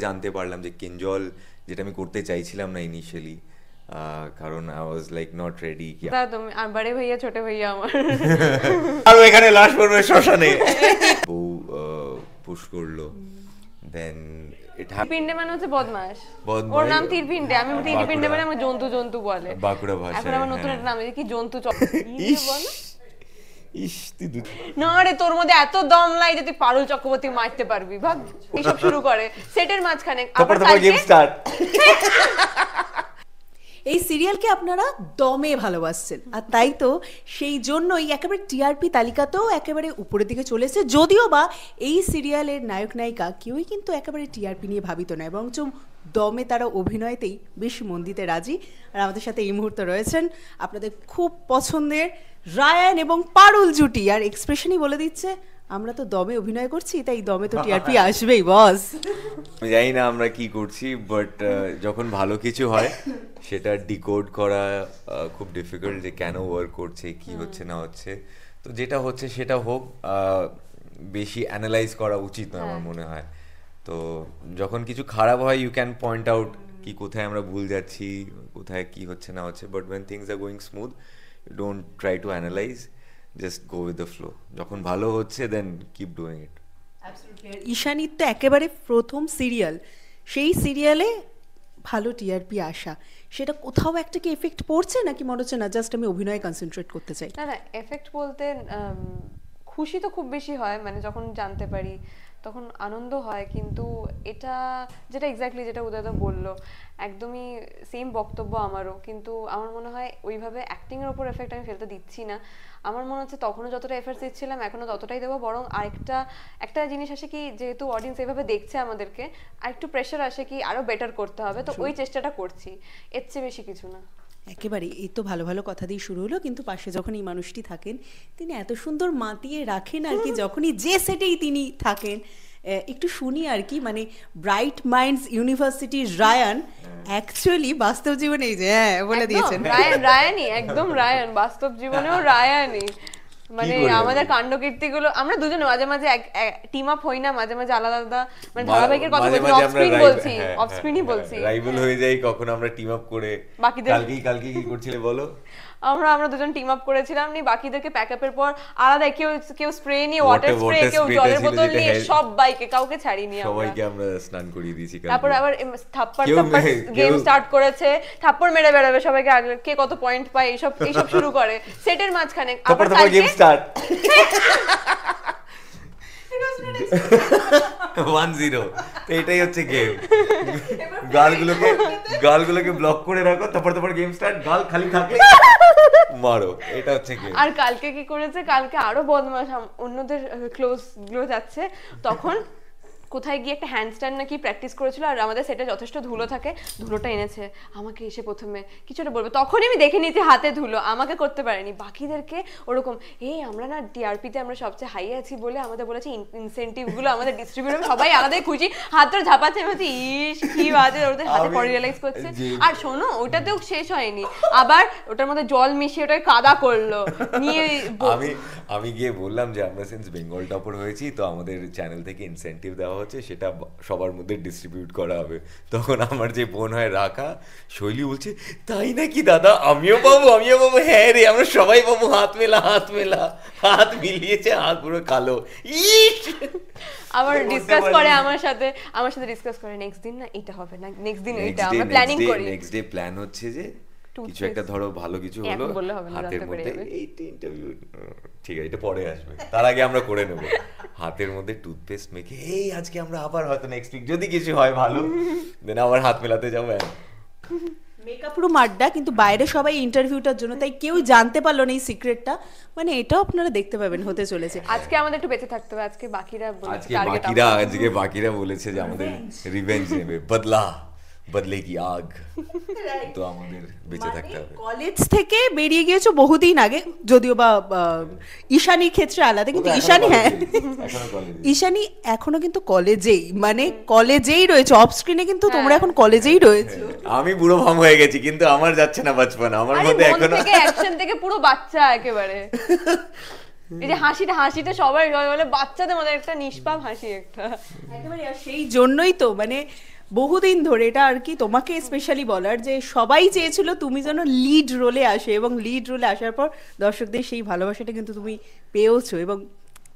জানতে পারলাম যে কিঞ্জল, যেটা আমি করতে চাইছিলাম না ইনিশিয়ালি, কারণ I was like not ready কি তুমি আর বড়ে ভাইয়া ছোট ভাইয়া আমার আর এখানে লাশ পড়বে শ্মশানে। বউ পুশ করলো, দেন পিন্ডে মানে হচ্ছে বদমাশ, ওর নাম তীরপিন্ডে, আমি তীরপিন্ডে মানে আমার জন্তু জন্তু বলে বাঁকুড়া ভাষায়। এখন আমার নতুন একটা নাম কি জন্তু বলে। ইস তুই না রে, তোর মধ্যে এত দম লাই যে তুই পারুল চক্রবর্তী মারতে পারবি, ভাব এইসব শুরু করে সেটের মাঝখানে। আবার গেম স্টার্ট। এই সিরিয়ালকে আপনারা দমে ভালোবাসছেন, আর তাই তো সেই জন্যই একেবারে টিআরপি তালিকাতেও একেবারে উপরের দিকে চলে এসেছে। যদিও বা এই সিরিয়ালের নায়ক নায়িকা কেউই কিন্তু একেবারে টিআরপি নিয়ে ভাবিত নয়, বরঞ্চ দমে তারা অভিনয়তেই বেশ মন দিতে রাজি। আর আমাদের সাথে এই মুহূর্তে রয়েছেন আপনাদের খুব পছন্দের রায়ান এবং পারুল জুটি, আর এক্সপ্রেশনই বলে দিচ্ছে আমরা তো দমে অভিনয় করছি, তাই দমে তো টিআরপি আসবেই বস। আমি জানি না আমরা কি করছি, বাট যখন ভালো কিছু হয় সেটা ডিকোড করা খুব ডিফিকাল্ট, যে কেন ওয়ার্ক করছে, কি হচ্ছে না হচ্ছে। তো যেটা হচ্ছে সেটা হোক, বেশি অ্যানালাইজ করা উচিত নয় আমার মনে হয়। তো যখন কিছু খারাপ হয় ইউ ক্যান পয়েন্ট আউট কি কোথায় আমরা ভুল যাচ্ছি, কোথায় কি হচ্ছে না হচ্ছে, but when things are going smooth you don't try to analyse, just go with the flow. যখন ভালো হচ্ছে দেন কিপ ডুইং ইট। ঈশানীর তো একেবারে প্রথম সিরিয়াল, সেই সিরিয়ালে ভালো টিআরপি আসা, সেটা কোথাও একটা কি এফেক্ট পড়ছে নাকি মনে হচ্ছে না জাস্ট আমি অভিনয়ে কনসেন্ট্রেট করতে চাই? না না, এফেক্ট বলতে খুশি তো খুব বেশি হয়, মানে যখন জানতে পারি তখন আনন্দ হয়, কিন্তু এটা যেটা এক্স্যাক্টলি যেটা উদয়দা বললো একদমই সেম বক্তব্য আমারও, কিন্তু আমার মনে হয় ওইভাবে অ্যাক্টিংয়ের ওপর এফেক্ট আমি ফেলতে দিচ্ছি না। আমার মনে হচ্ছে তখনও যতটা এফেক্টস দিচ্ছিলাম এখনও ততটাই দেবো, বরং একটা জিনিস আসে কি, যেহেতু অডিয়েন্স এভাবে দেখছে আমাদেরকে, আরেকটু প্রেশার আসে কি আরও বেটার করতে হবে, তো ওই চেষ্টাটা করছি, এর চেয়ে বেশি কিছু না। একেবারে এই তো ভালো ভালো কথা দিয়ে শুরু হলো, কিন্তু পাশে যখন এই মানুষটি থাকেন তিনি এত সুন্দর মাতিয়ে রাখেন আর কি, যখনই যে সেটেই তিনি থাকেন। একটু শুনি আর কি, মানে ব্রাইট মাইন্ডস ইউনিভার্সিটির রায়ান অ্যাকচুয়ালি বাস্তব জীবনে এই যে বলে দিয়েছেন রায়ানই, একদম রায়ান, বাস্তব জীবনেও রায়ানই। মানে আমাদের কাণ্ডকীর্তিগুলো আমরা দুজনে মাঝে মাঝে টিম আপ হই না, মাঝে মাঝে আলাদা আলাদা, মানে ধারাবাহিকের কথা বলছি, অফ স্ক্রিন বলছি, অফ স্ক্রিনই বলছি, রাইভাল হয়ে যাই কখন আমরা টিম আপ করে। কালকে কি করছিলে বলো? আমরা দুজন টিম আপ করেছিলাম, নি বাকিদেরকে প্যাকআপের পর আলাদা কেউ স্প্রে নিয়ে, ওয়াটার স্প্রে, কেউ জলের বোতল নিয়ে, সব বাইকে কাউকে ছাড়িনি, সবাইকে আমরা স্নান করিয়ে দিয়েছি। তারপর আবার থাপ্পড় গেম স্টার্ট করেছে, থাপ্পড় মেরে বেড়াবে সবাইকে, আগে কে কত পয়েন্ট পায় এইসব শুরু করে সেটের মাঝখানে। আবার গেম স্টার্ট 1-0, এটাই হচ্ছে গেম। গালগুলোকে ব্লক করে রাখো, তারপর গেম স্টার্ট, গাল খালি থাকলে মারো, এটা হচ্ছে গেম। আর কালকে কি করেছে, কালকে আরো বদমাশ, অন্যদের ক্লোজ যাচ্ছে, তখন কোথায় গিয়ে একটা হ্যান্ডস্ট্যান্ড নাকি প্র্যাকটিস করেছিল, আর আমাদের সেটে যথেষ্ট ধুলো থাকে, ধুলোটা এনেছে আমাকে এসে প্রথমে কিছুটা বলবে, তখনই আমি দেখে নিয়েছি হাতে ধুলো, আমাকে করতে পারেনি, বাকিদেরকে ওরকম আমরা না টিআরপিতে আমরা সবচেয়ে হাই আছি বলে আমাদের বলেছে ইনসেন্টিভগুলো আমাদের ডিস্ট্রিবিউট হবে, সবাই আলাদাই খুশি, হাতটা ঝাপাচ্ছে, আমি বলছি ইস কি বাজে, ওদের হাতে পরে রিয়েলাইজ করছে। আর শোনো, ওটাতেও শেষ হয়নি, আবার ওটার মধ্যে জল মিশিয়ে ওটাকে কাদা করলো নিয়ে। আমি গিয়ে বললাম যে আমরা সিন্স বেঙ্গল টপার হয়েছি, তো আমাদের চ্যানেল থেকে ইনসেন্টিভ দেওয়া হচ্ছে, সেটা সবার মধ্যে ডিস্ট্রিবিউট করা হবে। তখন আমার যে বোন হয় রাখা, শৈলী বলছে তাই নাকি দাদা, আমিও পাবো? হ্যাঁ রে, আমরা সবাই পাবো, হাত মেলা, হাত মিলিয়েছে, হাত পুরো কালো। আবার ডিসকাস করে আমার সাথে ডিসকাস করে, নেক্সট দিন না এটা হবে না, নেক্সট দিন এটা আমরা প্ল্যানিং করি। নেক্সট ডে প্ল্যান হচ্ছে যে কিছু একটা, ধরো ভালো কিছু হলো হাতের মধ্যে, এইটা ইন্টারভিউ, ঠিক আছে এটা পরে আসবে, তার আগে আমরা করে নেব, হাতের মধ্যে টুথপেস্ট মেখে আজকে আমরা আবার হয়তো নেক্সট উইক যদি কিছু হয় ভালো, দেন আবার হাত মেলাতে যাবো। মেকআপ রুম আড্ডা, কিন্তু বাইরে সবাই ইন্টারভিউটার জন্য, তাই কেউ জানতে পারলো না এই সিক্রেটটা, মানে এটাও আপনারা দেখতে পাবেন হতে চলেছে। আজকে আমাদের একটু বেঁচে থাকতে হবে, আজকে বাকিরা বলেছে যে আমাদের রিভেঞ্জ নেবে, বদলে কি আগ, তো আমাদের বেঁচে থাকতে হবে। কলেজ থেকে বেরিয়ে গিয়েছো বহুদিন আগে, যদিও বা ঈশানীর ক্ষেত্রে আলাদা, কিন্তু ঈশানী এখনো কিন্তু কলেজেই, মানে কলেজেই রয়েছে, অফ স্ক্রিনে কিন্তু তোমরা এখন কলেজেই রয়েছে। আমি বুড়ো ভাম হয়ে গেছি, কিন্তু আমার যাচ্ছে না বাচপন, আমার মধ্যে এখনো অ্যাকশন থেকে পুরো বাচ্চা একেবারে। এই যে হাসিটা সবাই বলে বাচ্চাদের মধ্যে একটা নিষ্পাপ হাসি একটা। একেবারে, আর সেই জন্যই তো মানে বহুদিন ধরে এটা আর কি তোমাকে স্পেশালি বলার যে সবাই চেয়েছিল তুমি যেন লিড রোলে আসে, এবং লিড রোলে আসার পর দর্শকদের সেই ভালোবাসাটা কিন্তু তুমি পেয়েওছো। এবং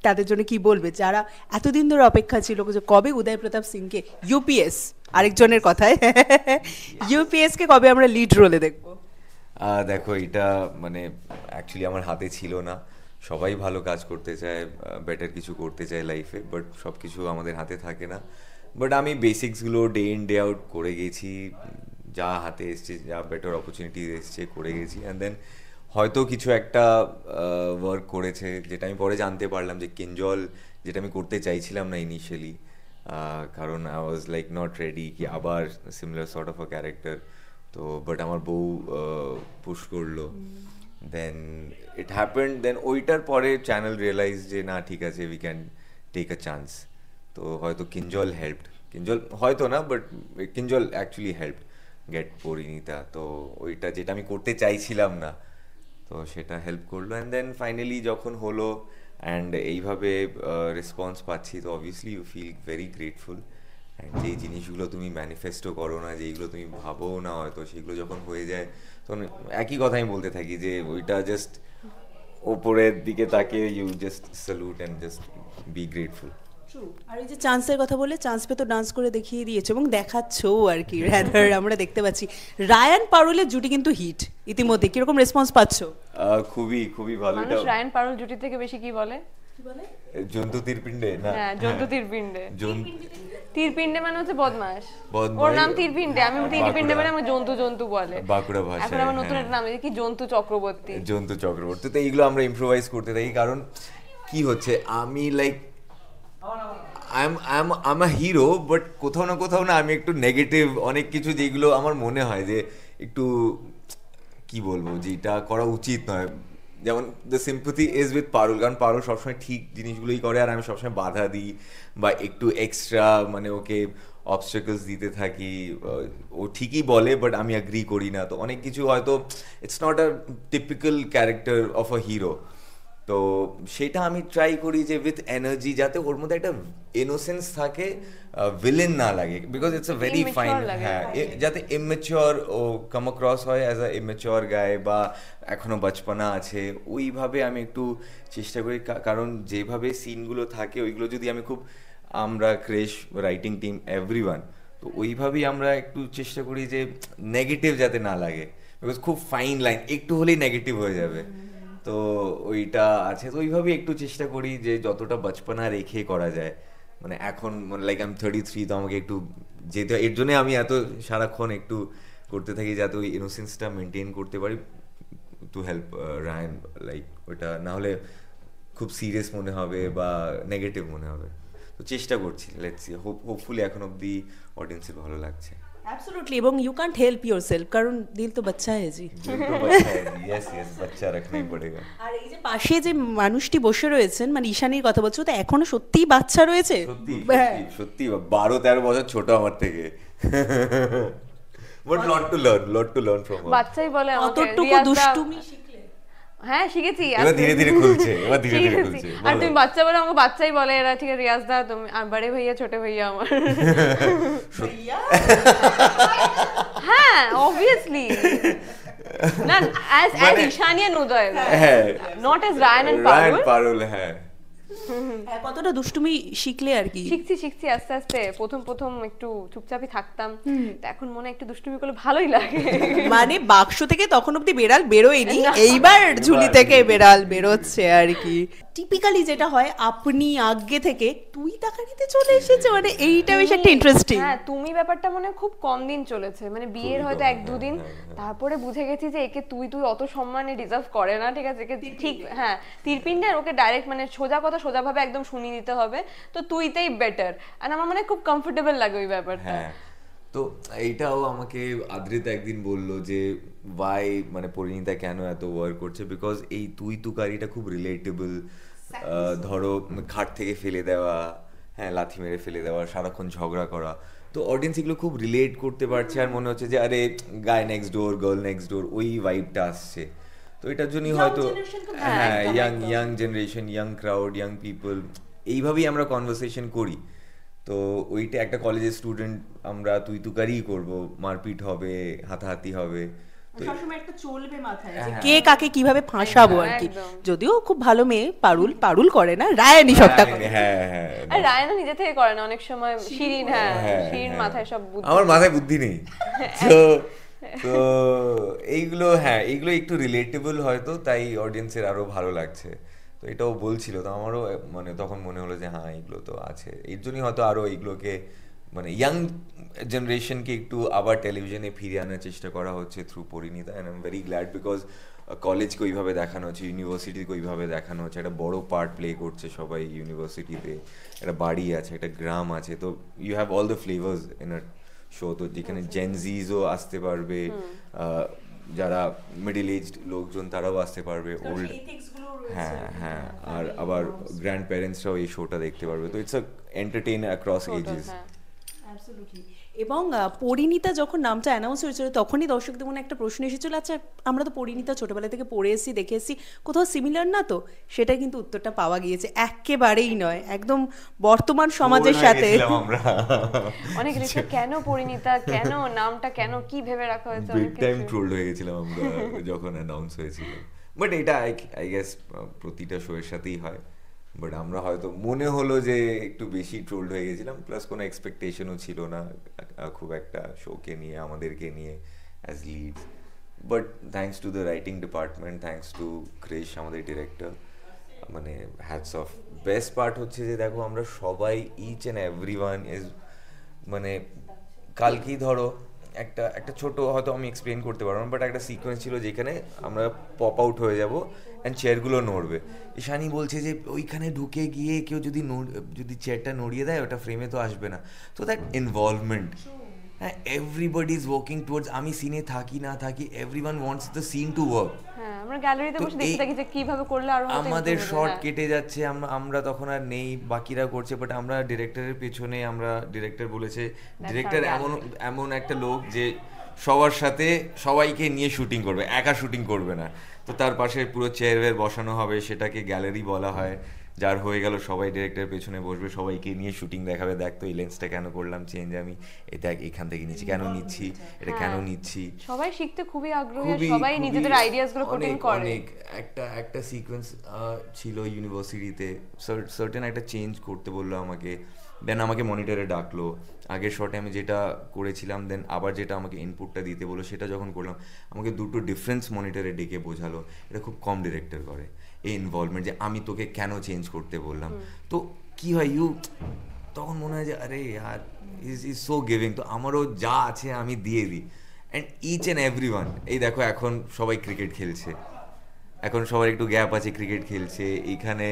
তাদের জন্য কি বলবে যারা এতদিন ধরে অপেক্ষা ছিল যে কবে উদয় প্রতাপ সিংকে, ইউপিএস আরেকজনের কথায়, ইউপিএস কে কবে আমরা লিড রোলে দেখবো? দেখো, এটা মানে অ্যাকচুয়ালি আমার হাতে ছিল না। সবাই ভালো কাজ করতে চায়, বেটার কিছু করতে চায় লাইফে, বাট সব কিছু আমাদের হাতে থাকে না। বাট আমি বেসিক্সগুলো ডে ইন ডে আউট করে গেছি, যা হাতে এসছে, যা বেটার অপরচুনিটি এসছে করে গেছি। অ্যান্ড দেন হয়তো কিছু একটা ওয়ার্ক করেছে, যেটা আমি পরে জানতে পারলাম যে কিঞ্জল, যেটা আমি করতে চাইছিলাম না ইনিশিয়ালি, কারণ I was like not ready কি আবার similar sort of a character. তো বাট আমার বউ পুশ করলো, দেন ইট হ্যাপেন্ড। দেন ওইটার পরে চ্যানেল রিয়েলাইজ যে না ঠিক আছে, we can take a chance. তো হয়তো কিঞ্জল হেল্পড, কিঞ্জল হয়তো না, বাট Kinjal actually helped get Parineeta. তো ওইটা যেটা আমি করতে চাইছিলাম না, তো সেটা হেল্প করলো। অ্যান্ড দেন ফাইনালি যখন হলো অ্যান্ড এইভাবে রেসপন্স পাচ্ছি, তো obviously you feel very grateful. And যেই জিনিসগুলো তুমি ম্যানিফেস্টো করো না, যেইগুলো তুমি ভাবো না হয়তো, সেগুলো যখন হয়ে যায় তখন একই কথা আমি বলতে থাকি যে ওইটা জাস্ট ওপরের দিকে তাকিয়ে you just salute and just be grateful. আর এই যে চান্সের কথা বলে, চান্স পেয়ে তো ডান্স করে দেখিয়ে দিয়েছে এবং দেখাচ্ছো আর কি, রাদার আমরা দেখতে পাচ্ছি। রায়ান পারুলের জুটি কিন্তু হিট ইতিমধ্যে, কিরকম রেসপন্স পাচ্ছো? খুবই খুবই ভালো। মানুষ রায়ান পারুল জুটি থেকে বেশি কি বলে? জন্তু তীরপিণ্ডে না? হ্যাঁ, জন্তু তীরপিণ্ডে। তীরপিণ্ডে মানে হচ্ছে বদমাশ, বদমাশ। ওর নাম তীরপিণ্ডে, আমি তীরপিণ্ডে মানে আমার জন্তু বলে বাঁকুড়া ভাষায়। এখন আমার নতুন একটা নাম কি জন্তু চক্রবর্তী। জন্তু চক্রবর্তী। তো এইগুলো আমরা ইম্প্রোভাইজ করতে থাকি, কারণ কি হচ্ছে আমি like I am a hero, but কোথাও না আমি একটু নেগেটিভ অনেক কিছু, যেগুলো আমার মনে হয় যে একটু কি বলবো, যে এটা করা উচিত নয়। যেমন দ্য সিম্পথি ইজ উইথ পারুল, কারণ পারুল সবসময় ঠিক জিনিসগুলোই করে আর আমি সবসময় বাধা দিই বা একটু এক্সট্রা মানে ওকে অবস্ট্রাকলস দিতে থাকি। ও ঠিকই বলে বাট আমি অ্যাগ্রি করি না। তো অনেক কিছু হয়তো it's not a typical character of a hero. তো সেটা আমি ট্রাই করি যে উইথ এনার্জি, যাতে ওর মধ্যে একটা ইনোসেন্স থাকে, ভিলেন না লাগে, because it's a very fine, হ্যাঁ, যাতে ইমেচিওর ও কাম অ্যাক্রস হয় অ্যাজ আ ইমেচিওর গায়, বা এখনো বাচপানা আছে, ওইভাবে আমি একটু চেষ্টা করি। কারণ যেভাবে সিনগুলো থাকে ওইগুলো যদি আমি খুব, আমরা ক্রেশ রাইটিং টিম এভরিওয়ান, তো ওইভাবেই আমরা একটু চেষ্টা করি যে নেগেটিভ যাতে না লাগে, বিকজ খুব ফাইন লাইন, একটু হলেই নেগেটিভ হয়ে যাবে। তো ওইটা আছে, তো ওইভাবে একটু চেষ্টা করি যে যতটা বাচপানা রেখে করা যায়। মানে এখন লাইক আই এম 33, তো আমাকে একটু যেতে, এর জন্য আমি এত সারাক্ষণ একটু করতে থাকি যাতে ওই ইনোসেন্সটা মেনটেন করতে পারি, টু হেল্প রায়ান। লাইক ওইটা না হলে খুব সিরিয়াস মনে হবে বা নেগেটিভ মনে হবে। তো চেষ্টা করছি, লেটস সি, হোপফুলি এখন অবধি অডিয়েন্সের ভালো লাগছে। অ্যাবসলিউটলি, এবং ইউ ক্যান্ট হেল্প ইয়োরসেলফ, কারণ দিল তো বাচ্চা है जी। यस बच्चा रखना ही पड़ेगा। আর এই যে পাশে যে মানুষটি বসে রয়েছেন, মানে ঈশানীর কথা বলছো, তো এখনো সত্যিই বাচ্চা রয়েছে? সত্যি 12-13 বছর ছোট আমার থেকে, but lot to learn from her. বাচ্চাই বলে আমাকে কতটুকু দুষ্টুমি শিখলে? হ্যাঁ, শিখেছি। এবার ধীরে ধীরে খুলছে, আর তুমি বাচ্চা বলে আমাকে বাচ্চাই বলে এরা, ঠিক আছে রিয়াজ দা তুমি, আর বড়ে ভাইয়া ছোট ভাইয়া আমার। হ্যাঁ, অবভিয়াসলি না, as Ishani and Uday, not as Ryan and Parul. হ্যাঁ, কতটা দুষ্টুমি শিখলে আর কি? শিখছি আস্তে আস্তে। প্রথম একটু চুপচাপই থাকতাম, তো এখন মনে একটু দুষ্টুমি করলে ভালোই লাগে। মানে বাক্স থেকে তখন অব্দি বেড়াল বেরোয়নি, এইবার ঝুলি থেকে বেড়াল বেরোচ্ছে আর কি। টিপিক্যালি যেটা হয়, আপনি আগে থেকে তুই তাকারিতে চলে এসেছে, মানে এইটা বেশ একটা ইন্টারেস্টিং। হ্যাঁ, তুমি ব্যাপারটা মনে খুব কম দিন চলেছে, মানে বিয়ের হয়তো 1-2 দিন, তারপরে বুঝে গেছি যে একে তুই অত সম্মানে ডিজার্ভ করে না, ঠিক আছে, একে ঠিক, হ্যাঁ, তীরপিণ্ডে ওকে ডাইরেক্ট মানে সোজা কথা সোজাভাবে একদম শুনিয়ে দিতে হবে, তো তুইতেই বেটার। আর আমার মানে খুব কমফোর্টেবল লাগে ওই ব্যাপারটা। হ্যাঁ, তো এইটাও আমাকে আদ্রিতা একদিন বললো যে ওয়াই মানে পরিণীতা কেন এত ওয়ার্ক করছে, বিকজ এই তুই তুকারিটা খুব রিলেটেবল। ধরো খাট থেকে ফেলে দেওয়া, হ্যাঁ, লাথি মেরে ফেলে দেওয়া, সারাক্ষণ ঝগড়া করা, তো অডিয়েন্স এগুলো খুব রিলেট করতে পারছে, আর মনে হচ্ছে যে আরে guy next door, girl next door, ওই ভাইবটা আসছে। তো এটার জন্যই Young হয়তো generation খুব হ্যাঁ একদম, একদম। Young generation, young crowd, young people, এইভাবেই আমরা কনভারসেশন করি। তো ওইটা একটা কলেজের স্টুডেন্ট, আমরা তুই তুকারিই করব, মারপিট হবে, হাতাহাতি হবে। তো সবসময় একটা চলবে মাথায় যে হ্যাঁ। কে কাকে কিভাবে ফাঁসাবো আর কি। একদম। যদিও খুব ভালো মেয়ে, পারুল করে না, রায়ানি সবটা করে। হ্যাঁ হ্যাঁ আর রায়না নিজে থেকে করে না অনেক সময়, শিরিন, হ্যাঁ শিরিন মাথায় সব বুদ্ধি। আমার মাথায় বুদ্ধি নেই। তো তো এইগুলো হ্যাঁ এইগুলো একটু রিলেটেবল হয়তো, তাই অডিয়েন্সের আরো ভালো লাগছে। তো এটাও বলছিল, তো আমারও মানে তখন মনে হলো যে হ্যাঁ এগুলো তো আছে, এর জন্যই হয়তো আরো এইগুলোকে মানে ইয়াং জেনারেশনকে একটু আবার টেলিভিশনে ফিরিয়ে আনার চেষ্টা করা হচ্ছে through Parineeta. And I am very glad, because কলেজকে ওইভাবে দেখানো হচ্ছে, ইউনিভার্সিটিকে ওইভাবে দেখানো হচ্ছে, একটা বড় পার্ট প্লে করছে সবাই ইউনিভার্সিটিতে, একটা বাড়ি আছে, একটা গ্রাম আছে। তো you have all the flavours in a show. তো যেখানে জেনজিজও আসতে পারবে, যারা মিডল এজড লোকজন তারাও আসতে পারবে, ওল্ড, হ্যাঁ হ্যাঁ, আর আবার গ্র্যান্ড প্যারেন্টসরাও এই শোটা দেখতে পারবে। তো it's a entertain across ages. এবং পরিণীতা যখন নামটা অ্যানাউন্স হয়েছিল তখনই দর্শকদের মনে একটা প্রশ্ন এসেছিল, আচ্ছা আমরা তো পরিণীতা ছোটবেলা থেকে পড়ে এসেছি, দেখে এসেছি, কোথাও সিমিলার না তো? সেটা কিন্তু উত্তরটা পাওয়া গিয়েছে, একেবারেই নয়, একদম বর্তমান সমাজের সাথে। আমরা অনেক লিখে কেন পরিণীতা, কেন নামটা, কেন কি ভেবে রাখা হয়েছে, বিগ অনেক টাইম কিছু। ট্রোলড হয়ে গেছিলাম আমরা যখন অ্যানাউন্স হয়েছিল। বাট এটা আই গেস প্রতিটা শো এর সাথেই হয়। বাট আমরা হয়তো মনে হলো যে একটু বেশি ট্রোলড হয়ে গেছিলাম, প্লাস কোনো এক্সপেকটেশনও ছিল না খুব একটা শোকে নিয়ে, আমাদেরকে নিয়ে as leads. But thanks to the writing department, thanks to Krish আমাদের ডিরেক্টর, মানে হ্যাটস অফ। বেস্ট পার্ট হচ্ছে যে দেখো আমরা সবাই, ইচ অ্যান্ড এভরিওয়ান ইজ, মানে কালকেই ধরো একটা একটা ছোট, হয়তো আমি এক্সপ্লেন করতে পারবো না, বাট একটা সিকোয়েন্স ছিল যেখানে আমরা পপ আউট হয়ে যাব অ্যান্ড চেয়ারগুলো নড়বে। ঈশানি বলছে যে ওইখানে ঢুকে গিয়ে কেউ যদি চেয়ারটা নড়িয়ে দেয় ওটা ফ্রেমে তো আসবে না। তো দ্যাট ইনভলভমেন্ট, হ্যাঁ, এভরিবডি ইজ ওয়ার্কিং টুয়ার্ডস, আমি সিনে থাকি না থাকি, everyone wants the scene to work. হ্যাঁ, আমরা গ্যালারিতে তো বসে দেখতে থাকি যে কিভাবে করলে আরো হয়তো আমাদের improve হবে, শর্ট হ্যাঁ। কেটে যাচ্ছে, আমরা তখন আর নেই, বাকিরা করছে, বাট আমরা ডিরেক্টরের পেছনে, আমরা ডিরেক্টর বলেছে, ডিরেক্টর এমন একটা লোক যে সবার সাথে সবাইকে নিয়ে শুটিং করবে, একা শুটিং করবে না। তো তার পাশে পুরো চেয়ার বসানো হবে, সেটাকে গ্যালারি বলা হয়, যার হয়ে গেল সবাই ডিরেক্টরের পেছনে বসবে, সবাইকে নিয়ে শুটিং দেখাবে, দেখ তো এই লেন্সটা কেন করলাম চেঞ্জ, আমি এটা এখান থেকে নিচ্ছি, কেন নিচ্ছি, এটা কেন নিচ্ছি। সবাই শিখতে খুবই আগ্রহী, আর খুবই সবাই খুবই নিজেদের আইডিয়াস গুলো পুট ইন অনেক করে। অনেক একটা সিকোয়েন্স ছিল ইউনিভার্সিটিতে, সার্টেন একটা চেঞ্জ করতে বললো আমাকে, দেন আমাকে মনিটরে ডাকলো, আগের শটে আমি যেটা করেছিলাম, দেন আবার যেটা আমাকে ইনপুটটা দিতে বললো সেটা যখন করলাম, আমাকে দুটো ডিফারেন্স মনিটরে ডেকে বোঝালো। এটা খুব কম ডিরেক্টর করে, এই ইনভলভমেন্ট, যে আমি তোকে কেন চেঞ্জ করতে বললাম। তো কি হয়, তখন মনে হয় যে আরে ইয়ার ইজ সো গিভিং, তো আমারও যা আছে আমি দিয়ে দিই। অ্যান্ড ইচ অ্যান্ড এভরিওয়ান, এই দেখো এখন সবাই ক্রিকেট খেলছে, এখন সবার একটু গ্যাপ আছে, ক্রিকেট খেলছে, এইখানে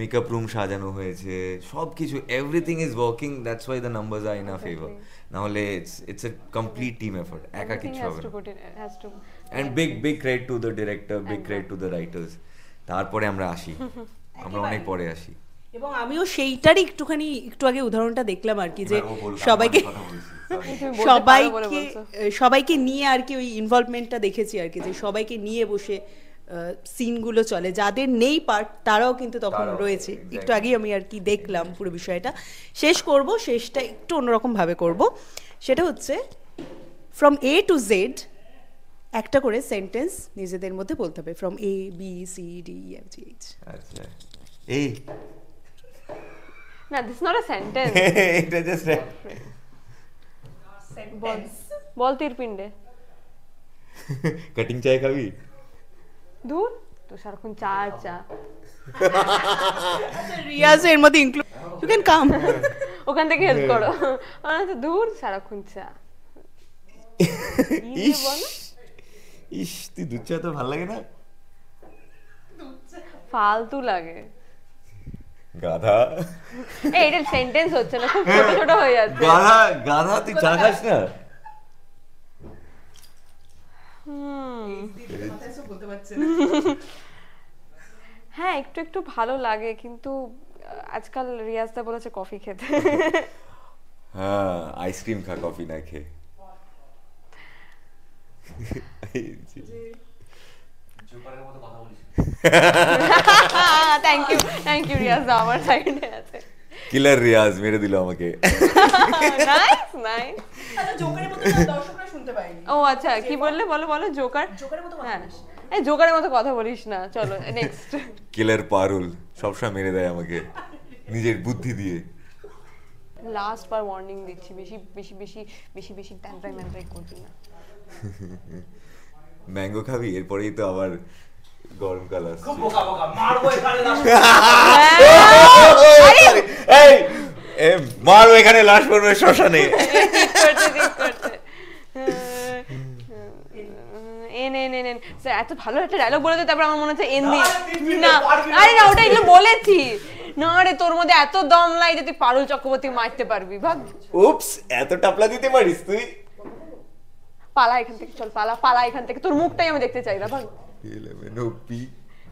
মেকআপ রুম সাজানো হয়েছে, সব কিছু, everything is working, that's why the numbers are in a favour. নাহলে it's a complete team effort, একা কিছু হবে না। And big credit to the director, big credit to the writers. তারপরে আমরা আসি, আমরা অনেক পরে আসি। এবং আমিও সেইটারই একটু আগে উদাহরণটা দেখলাম আর কি, যে সবাইকে নিয়ে আর কি ওই ইনভলভমেন্টটা দেখেছি আর কি, যে সবাইকে নিয়ে বসে সিনগুলো চলে, যাদের নেই পার্ট তারাও কিন্তু তখন রয়েছে। একটু আগেই আমি আর কি দেখলাম পুরো বিষয়টা। শেষটা একটু অন্যরকম ভাবে করব, সেটা হচ্ছে ফ্রম এ টু জেড একটা করে সেন্টেন্স নিজেদের মধ্যে বলতে হবে, from A B C D E F G H. আচ্ছা, এই না, দিস নট আ সেন্টেন্স, এটা জাস্ট বল তীরপিণ্ডে। কাটিং চাই খাবি? দূর, তো সারাক্ষণ চা আর চা। রিয়াজ এর মধ্যে ইনক্লুড, ইউ ক্যান কাম, ওখান থেকে হেল্প করো। তো দূর, সারাক্ষণ চা। ইস, তুই দুধ চা তো ভালো লাগে না? ফালতু লাগে। গাধা। এই এটা সেন্টেন্স হচ্ছে না, খুব ছোট ছোট হয়ে যাচ্ছে। গাধা তুই চা খাস না? হ্যাঁ, একটু একটু ভালো লাগে, কিন্তু আজকাল রিয়াজদা বলেছে কফি খেতে। হ্যাঁ, আইসক্রিম খা, কফি না খেয়ে। থ্যাংক ইউ রিয়াজ আমার সাইডে আছে। কিলার রিয়াজ মেরে দিল আমাকে। Nice nice. আচ্ছা জোকারের মতো দর্শকরা শুনতে পায়নি। ও আচ্ছা কি বললে, বলো বলো। জোকারের মতো হ্যাঁ এই জোকারের মতো কথা বলিস না, চলো নেক্সট। কিলার পারুল সবসময় মেরে দেয় আমাকে নিজের বুদ্ধি দিয়ে। লাস্ট বার ওয়ার্নিং দিচ্ছি, বেশি বেশি বেশি বেশি বেশি ট্যান্ট্রাই করবি না। ম্যাঙ্গো খাবি, এরপরেই তো আবার গরমকাল আসছে। খুব বোকা বোকা মারবো এখানে লাস্ট। এই মারো এখানে, লাশ পড়বে শ্মশানে। ঠিক করছে। এন স্যার এত ভালো একটা ডায়লগ বলেছে, তারপর আমার মনে হচ্ছে এন দি না, আরে না ওটা এগুলো বলেছি না রে, তোর মধ্যে এত দম লাই যে তুই পারুল চক্রবর্তী মারতে পারবি, ভাগ। উপস, এত টাপলা দিতে পারিস তুই? পালা এখান থেকে, চল পালা এখান থেকে, তোর মুখটাই আমি দেখতে চাই না, ভাগ।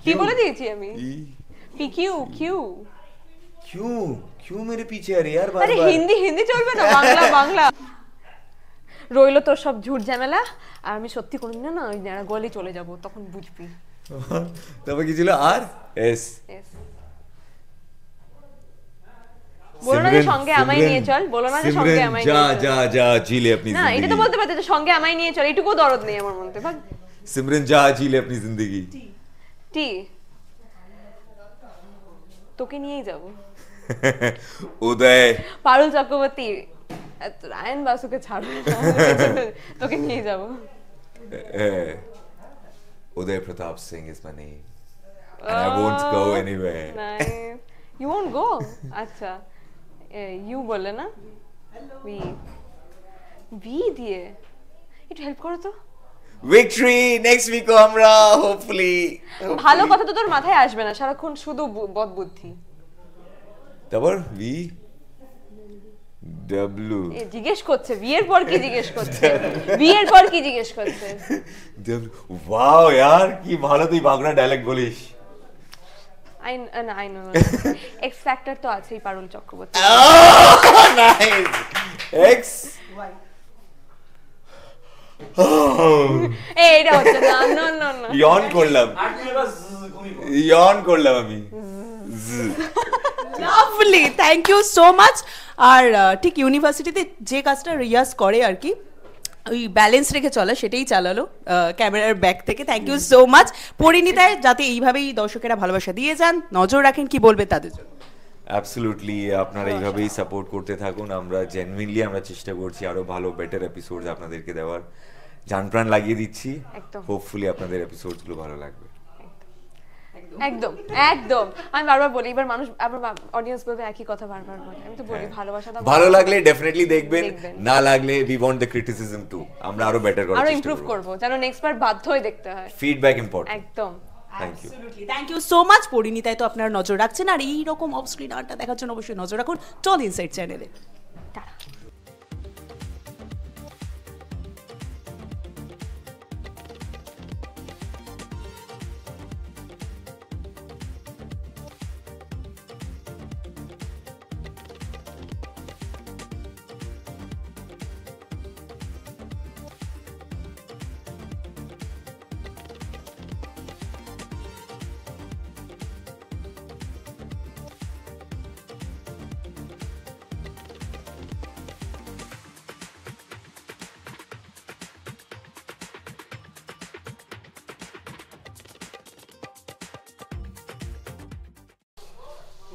কি বলে দিয়েছি আমি? পি কিউ क्यों मेरे पीछे आ रही यार আরে बार-बार? হিন্দি চলবে না, বাংলা রইলো তোর সব ঝুট ঝামেলা, আর আমি সত্যি কোনদিন না ওই গলি চলে যাব, তখন বুঝবি। তবে কি ছিল আর এস? Yes. বলো না যে সঙ্গে আমায় নিয়ে চল, বলো না যে সঙ্গে আমায় নিয়ে চল। जा जी ले अपनी না এটা তো जिंदगी। বলতে পারতে যে সঙ্গে আমায় নিয়ে চল, এটুকু দরদ নেই আমার মধ্যে, ভাগ। सिमरन जा जी ले अपनी जिंदगी। টি তোকে নিয়েই যাব। उदय পারুল চক্রবর্তী রায়ন বাসুকে ছাড়বে না, তোকে নিয়ে যাব। Uday Pratap Singh is my name and I won't go anywhere. Nice. You won't go? আচ্ছা ইউ বলে না, ভি দিয়ে একটু হেল্প করো তো। Victory next week আমরা hopefully ভালো কথা তো তোর মাথায় আসবে না, সারাক্ষণ শুধু বদ বুদ্ধি। তারপর ভি ডব্লিউ জিজ্ঞেস করছে ভি এর পর কি জিজ্ঞেস করছে, ভি এর পর কি জিজ্ঞেস করছে। ওয়াও यार কি ভালো তুই বাংলা ডায়লগ বলিস। আই নো এক্স ফ্যাক্টর তো আছেই পারুল চক্রবর্তী। নাইস এক্স এইটা হচ্ছে না, নো ইয়ন করলাম, আর তুই এবার ঘুমিয়ে পড়। ইয়ন করলাম আমি। Lovely, thank you so much. আর ঠিক ইউনিভার্সিটিতে যে কাজটা রিয়াজ করে আর কি, ওই ব্যালেন্স রেখে চলা, সেটাই চালালো ক্যামেরার ব্যাক থেকে। Thank you so much. পরিণীতায় যাতে এইভাবেই দর্শকেরা ভালোবাসা দিয়ে যান, নজর রাখেন, কি বলবে তাদের জন্য? অ্যাবসলিউটলি, আপনারা এইভাবেই সাপোর্ট করতে থাকুন। আমরা জেনুইনলি আমরা চেষ্টা করছি আরো ভালো বেটার এপিসোডস আপনাদেরকে দেওয়ার, জান প্রাণ লাগিয়ে দিচ্ছি। একদম। হোপফুলি আপনাদের এপিসোডসগুলো ভালো লাগবে। একদম একদম। আমি বারবার বলি, এবার মানুষ আবার অডিয়েন্স বলবে একই কথা বারবার বলে, আমি তো বলি ভালোবাসা দাও। ভালো লাগলে ডেফিনেটলি দেখবেন, দেখবেন। না লাগলে we want the criticism to, আমরা আরো বেটার করার আরো চেষ্টা ইমপ্রুভ করব। করব, যেন নেক্সট বার বাধ্য হয়ে দেখতে হয়। Feedback important. একদম। Thank you. Thank you so much. পরিণীতায় তো আপনারা নজর রাখছেন, আর এইরকম অফ স্ক্রিন আড্ডা দেখার জন্য অবশ্যই নজর রাখুন চল ইনসাইড চ্যানেলে। টাটা।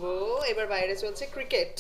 ও এবার বাইরে চলছে ক্রিকেট।